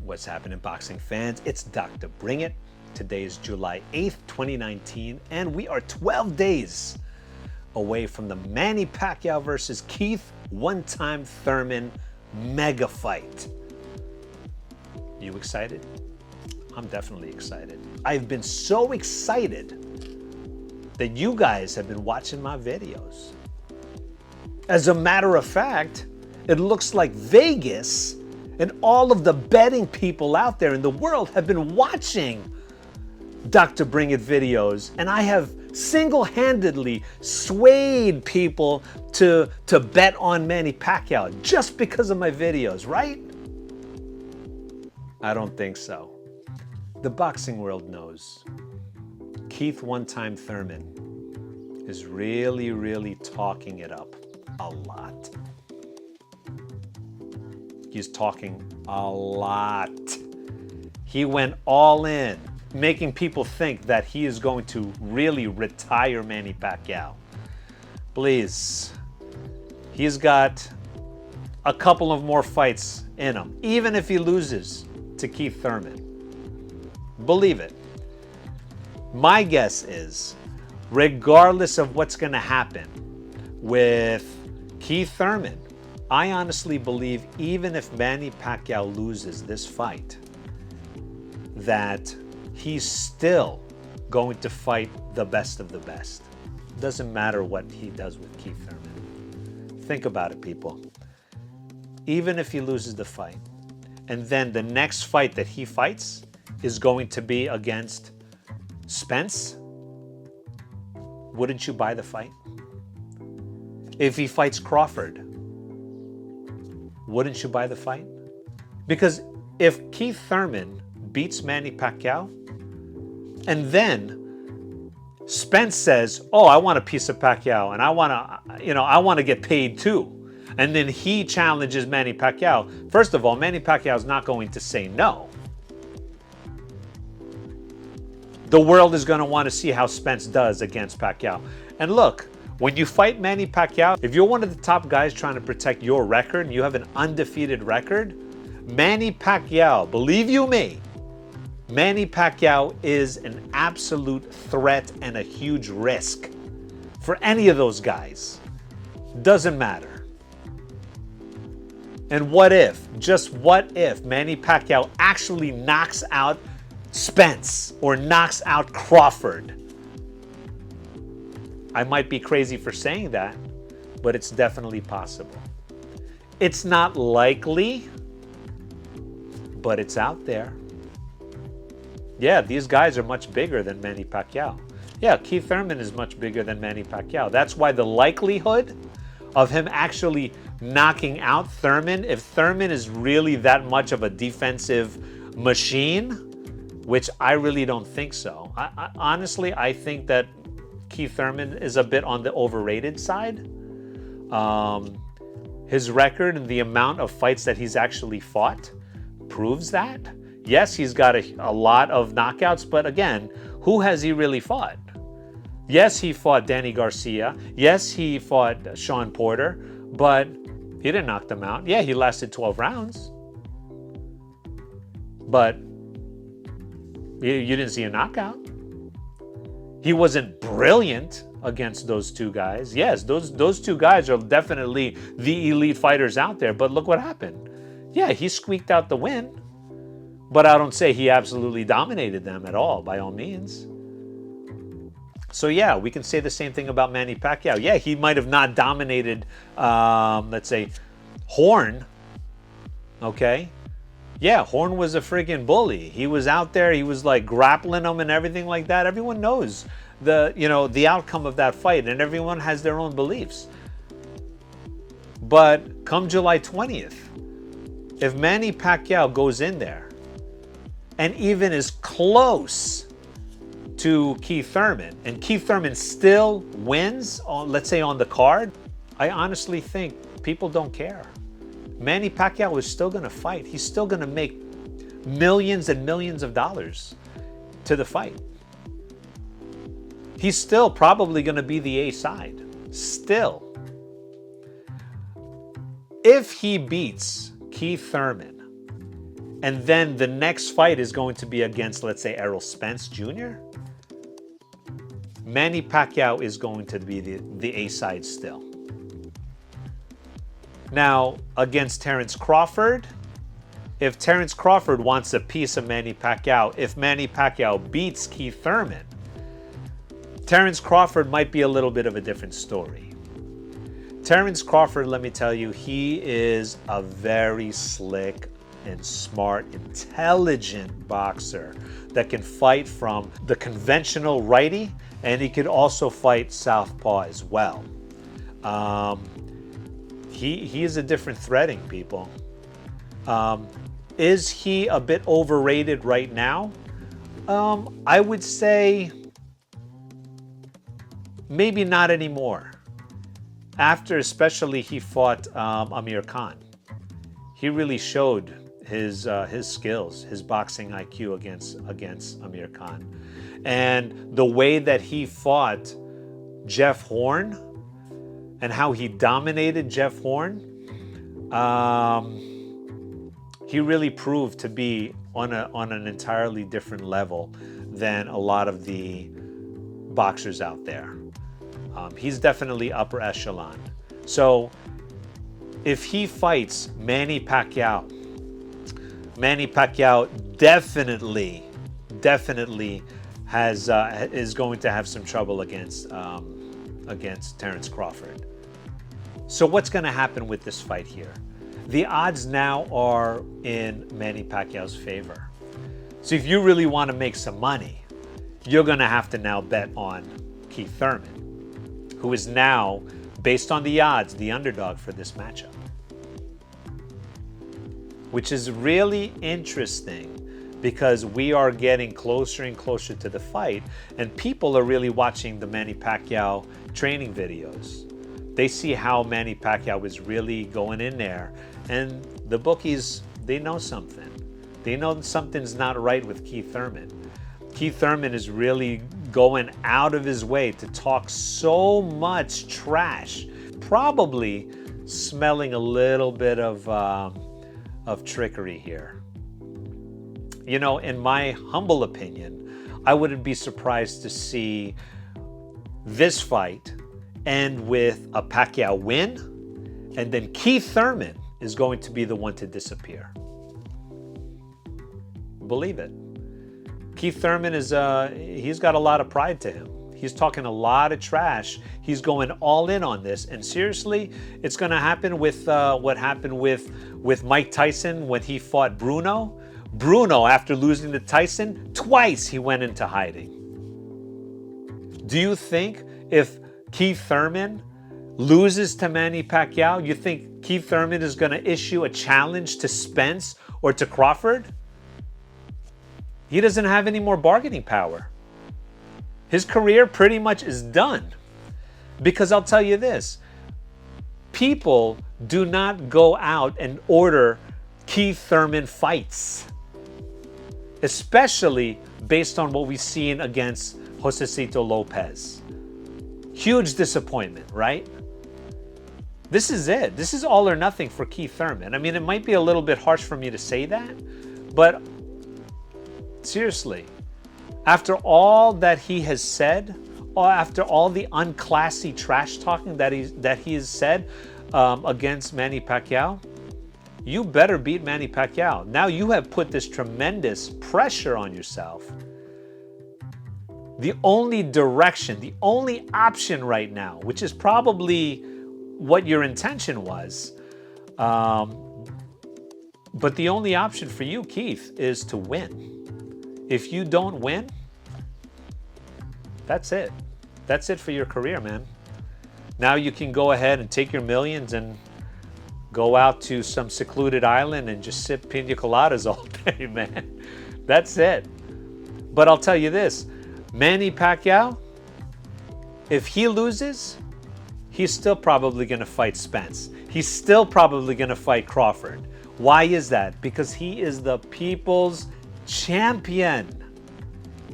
What's happening, boxing fans? It's Dr. Bring It. Today is July 8th, 2019, and we are 12 days away from the Manny Pacquiao versus Keith one-time Thurman mega fight. You excited? I'm definitely excited. I've been so excited that you guys have been watching my videos. As a matter of fact, it looks like Vegas and all of the betting people out there in the world have been watching Dr. Bring It videos, and I have single-handedly swayed people to bet on Manny Pacquiao just because of my videos, right? I don't think so. The boxing world knows. Keith one-time Thurman is really talking it up a lot. He's talking a lot. He went all in, making people think that he is going to really retire Manny Pacquiao. Please. He's got a couple of more fights in him, even if he loses to Keith Thurman. Believe it. My guess is, regardless of what's going to happen with Keith Thurman, I honestly believe even if Manny Pacquiao loses this fight, that he's still going to fight the best of the best. Doesn't matter what he does with Keith Thurman. Think about it, people. Even if he loses the fight, and then the next fight that he fights is going to be against Spence, wouldn't you buy the fight? If he fights Crawford, wouldn't you buy the fight? Because if Keith Thurman beats Manny Pacquiao, and then Spence says, "Oh, I want a piece of Pacquiao, and I want to get paid too," and then he challenges Manny Pacquiao. First of all, Manny Pacquiao is not going to say no. The world is going to want to see how Spence does against Pacquiao. And look, when you fight Manny Pacquiao, if you're one of the top guys trying to protect your record and you have an undefeated record, Manny Pacquiao, believe you me, Manny Pacquiao is an absolute threat and a huge risk for any of those guys. Doesn't matter. And what if, just what if, Manny Pacquiao actually knocks out Spence or knocks out Crawford? I might be crazy for saying that, but it's definitely possible. It's not likely, but it's out there. Yeah, these guys are much bigger than Manny Pacquiao. Yeah, Keith Thurman is much bigger than Manny Pacquiao. That's why the likelihood of him actually knocking out Thurman, if Thurman is really that much of a defensive machine, which I really don't think so. Honestly, I think that Keith Thurman is a bit on the overrated side. His record and the amount of fights that he's actually fought proves that. Yes, he's got a lot of knockouts, but again, who has he really fought? Yes, he fought Danny Garcia. Yes, he fought Sean Porter, but he didn't knock them out. Yeah, he lasted 12 rounds. But you didn't see a knockout. He wasn't brilliant against those two guys. Yes, those two guys are definitely the elite fighters out there, but look what happened. Yeah, he squeaked out the win, but I don't say he absolutely dominated them at all, by all means. So yeah, we can say the same thing about Manny Pacquiao. Yeah, he might have not dominated, let's say, Horn, okay? Yeah, Horn was a freaking bully. He was out there, he was like grappling him and everything like that. Everyone knows the outcome of that fight, and everyone has their own beliefs. But come July 20th, if Manny Pacquiao goes in there and even is close to Keith Thurman, and Keith Thurman still wins, let's say on the card, I honestly think people don't care. Manny Pacquiao is still going to fight. He's still going to make millions and millions of dollars to the fight. He's still probably going to be the A side. Still. If he beats Keith Thurman and then the next fight is going to be against, let's say, Errol Spence Jr., Manny Pacquiao is going to be the A-side still. Now, against Terence Crawford, if Terence Crawford wants a piece of Manny Pacquiao, if Manny Pacquiao beats Keith Thurman, Terence Crawford might be a little bit of a different story. Terence Crawford, let me tell you, he is a very slick and smart, intelligent boxer that can fight from the conventional righty, and he could also fight southpaw as well. He is a different threading, people. Is he a bit overrated right now? I would say maybe not anymore. After especially he fought Amir Khan. He really showed his skills, his boxing IQ against Amir Khan. And the way that he fought Jeff Horn and how he dominated Jeff Horn, he really proved to be on an entirely different level than a lot of the boxers out there. He's definitely upper echelon. So if he fights Manny Pacquiao definitely is going to have some trouble against Terence Crawford. So what's going to happen with this fight here? The odds now are in Manny Pacquiao's favor. So if you really want to make some money, you're going to have to now bet on Keith Thurman, who is now, based on the odds, the underdog for this matchup. Which is really interesting because we are getting closer and closer to the fight, and people are really watching the Manny Pacquiao training videos. They see how Manny Pacquiao is really going in there, and the bookies, they know something. They know something's not right with Keith Thurman. Keith Thurman is really going out of his way to talk so much trash, probably smelling a little bit of trickery here. You know, in my humble opinion, I wouldn't be surprised to see this fight end with a Pacquiao win, and then Keith Thurman is going to be the one to disappear. Believe it. Keith Thurman is, he's got a lot of pride to him. He's talking a lot of trash. He's going all in on this. And seriously, it's going to happen with what happened with Mike Tyson when he fought Bruno. Bruno, after losing to Tyson, twice he went into hiding. Do you think if Keith Thurman loses to Manny Pacquiao, you think Keith Thurman is going to issue a challenge to Spence or to Crawford? He doesn't have any more bargaining power. His career pretty much is done. Because I'll tell you this, people do not go out and order Keith Thurman fights, especially based on what we've seen against Josecito Lopez. Huge disappointment, right? This is it. This is all or nothing for Keith Thurman. I mean, it might be a little bit harsh for me to say that, but seriously, after all that he has said, or after all the unclassy trash talking that he has said against Manny Pacquiao, you better beat Manny Pacquiao. Now you have put this tremendous pressure on yourself. The only direction, the only option right now, which is probably what your intention was, but the only option for you, Keith, is to win. If you don't win, that's it. That's it for your career, man. Now you can go ahead and take your millions and go out to some secluded island and just sip pina coladas all day, man. That's it. But I'll tell you this, Manny Pacquiao, if he loses, he's still probably going to fight Spence. He's still probably going to fight Crawford. Why is that? Because he is the people's champion.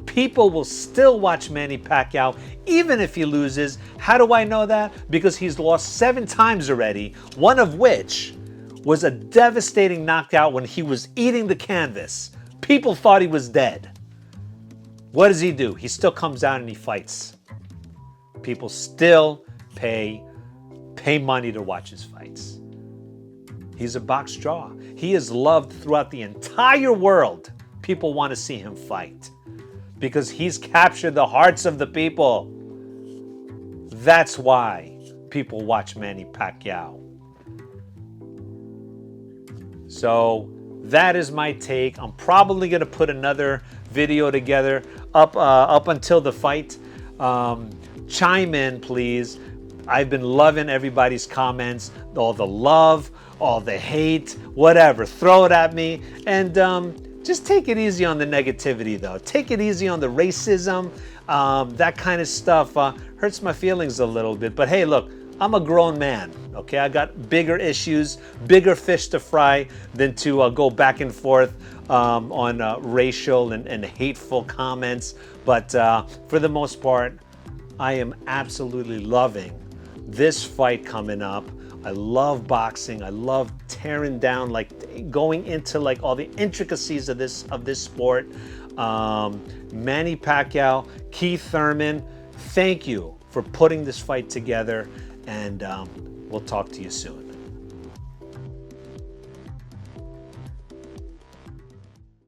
People will still watch Manny Pacquiao even if he loses. How do I know that? Because he's lost 7 times already, one of which was a devastating knockout when he was eating the canvas. People thought he was dead. What does he do? He still comes out and he fights. People still pay money to watch his fights. He's a box draw. He is loved throughout the entire world. People want to see him fight because he's captured the hearts of the people. That's why people watch Manny Pacquiao. So that is my take. I'm probably going to put another video together up until the fight. Chime in, please. I've been loving everybody's comments, all the love, all the hate, whatever. Throw it at me. And just take it easy on the negativity, though. Take it easy on the racism. That kind of stuff hurts my feelings a little bit. But hey, look, I'm a grown man, okay? I got bigger issues, bigger fish to fry than to go back and forth on racial and hateful comments. But for the most part, I am absolutely loving this fight coming up. I love boxing. I love tearing down, like going into like all the intricacies of this sport. Manny Pacquiao, Keith Thurman, thank you for putting this fight together, and we'll talk to you soon.